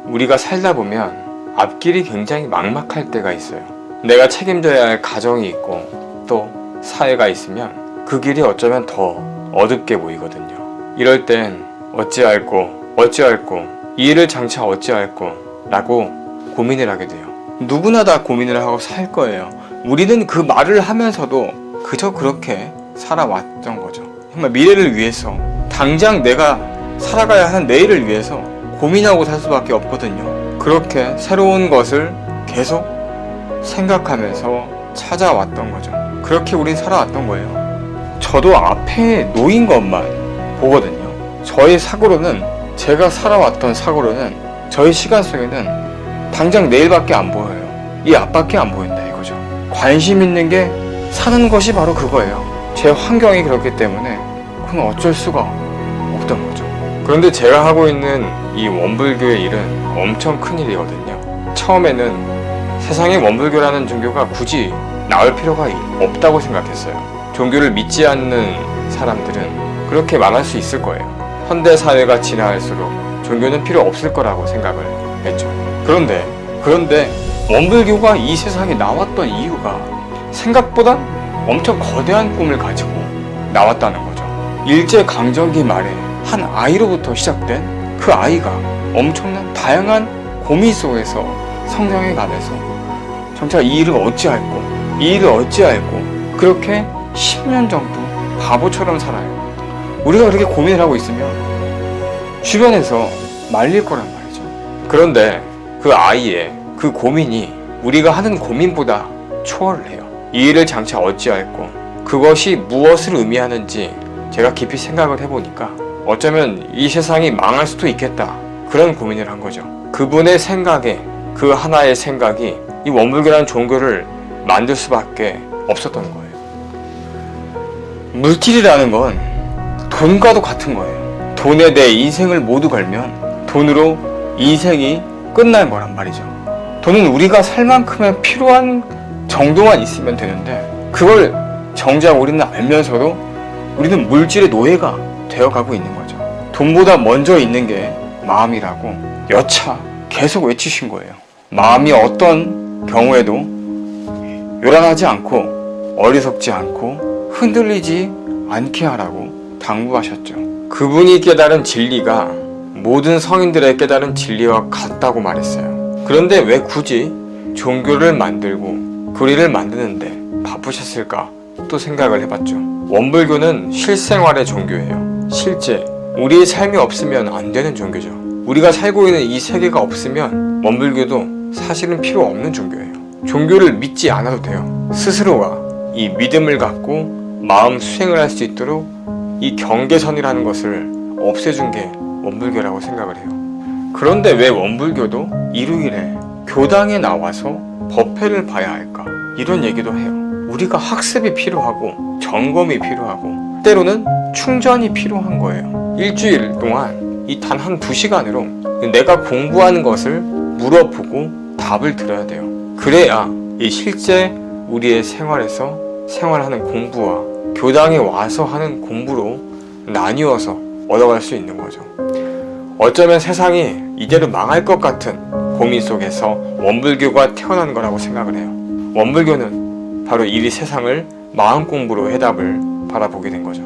우리가 살다 보면 앞길이 굉장히 막막할 때가 있어요. 내가 책임져야 할 가정이 있고 또 사회가 있으면 그 길이 어쩌면 더 어둡게 보이거든요. 이럴 땐 어찌할꼬 이 일을 장차 어찌할꼬 라고 고민을 하게 돼요. 누구나 다 고민을 하고 살 거예요. 우리는 그 말을 하면서도 그저 그렇게 살아왔던 거죠. 정말 미래를 위해서, 당장 내가 살아가야 하는 내일을 위해서 고민하고 살 수밖에 없거든요. 그렇게 새로운 것을 계속 생각하면서 찾아왔던 거죠. 그렇게 우린 살아왔던 거예요. 저도 앞에 놓인 것만 보거든요. 저의 사고로는, 제가 살아왔던 사고로는, 저의 시간 속에는 당장 내일밖에 안 보여요. 이 앞밖에 안 보인다 이거죠. 관심 있는 게 사는 것이 바로 그거예요. 제 환경이 그렇기 때문에 그건 어쩔 수가 없던 거죠. 그런데 제가 하고 있는 이 원불교의 일은 엄청 큰 일이거든요. 처음에는 세상에 원불교라는 종교가 굳이 나올 필요가 없다고 생각했어요. 종교를 믿지 않는 사람들은 그렇게 말할 수 있을 거예요. 현대사회가 진화할수록 종교는 필요 없을 거라고 생각을 했죠. 그런데 원불교가 이 세상에 나왔던 이유가 생각보다 엄청 거대한 꿈을 가지고 나왔다는 거죠. 일제강점기 말에 한 아이로부터 시작된 그 아이가 엄청난 다양한 고민 속에서 성장해 가면서 정작 이 일을 어찌할꼬 그렇게 10년 정도 바보처럼 살아요. 우리가 그렇게 고민을 하고 있으면 주변에서 말릴 거란 말이죠. 그런데 그 아이의 그 고민이 우리가 하는 고민보다 초월을 해요. 이 일을 장차 어찌할꼬, 그것이 무엇을 의미하는지 제가 깊이 생각을 해보니까 어쩌면 이 세상이 망할 수도 있겠다, 그런 고민을 한 거죠. 그분의 생각에, 그 하나의 생각이 이 원불교라는 종교를 만들 수밖에 없었던 거예요. 물질이라는 건 돈과도 같은 거예요. 돈에 내 인생을 모두 걸면 돈으로 인생이 끝날 거란 말이죠. 돈은 우리가 살 만큼의 필요한 정도만 있으면 되는데, 그걸 정작 우리는 알면서도 우리는 물질의 노예가 되어가고 있는 거죠. 돈보다 먼저 있는 게 마음이라고 여차 계속 외치신 거예요. 마음이 어떤 경우에도 요란하지 않고 어리석지 않고 흔들리지 않게 하라고 당부하셨죠. 그분이 깨달은 진리가 모든 성인들의 깨달은 진리와 같다고 말했어요. 그런데 왜 굳이 종교를 만들고 교리를 만드는데 바쁘셨을까 또 생각을 해봤죠. 원불교는 실생활의 종교예요. 실제 우리의 삶이 없으면 안 되는 종교죠. 우리가 살고 있는 이 세계가 없으면 원불교도 사실은 필요 없는 종교예요. 종교를 믿지 않아도 돼요. 스스로가 이 믿음을 갖고 마음 수행을 할 수 있도록 이 경계선이라는 것을 없애준 게 원불교라고 생각을 해요. 그런데 왜 원불교도 일요일에 교당에 나와서 법회를 봐야 할까, 이런 얘기도 해요. 우리가 학습이 필요하고 점검이 필요하고 때로는 충전이 필요한 거예요. 일주일 동안 이 단 한 2시간으로 내가 공부하는 것을 물어보고 답을 들어야 돼요. 그래야 이 실제 우리의 생활에서 생활하는 공부와 교당에 와서 하는 공부로 나뉘어서 얻어갈 수 있는 거죠. 어쩌면 세상이 이대로 망할 것 같은 고민 속에서 원불교가 태어난 거라고 생각을 해요. 원불교는 바로 이 세상을 마음 공부로 해답을 바라보게 된 거죠.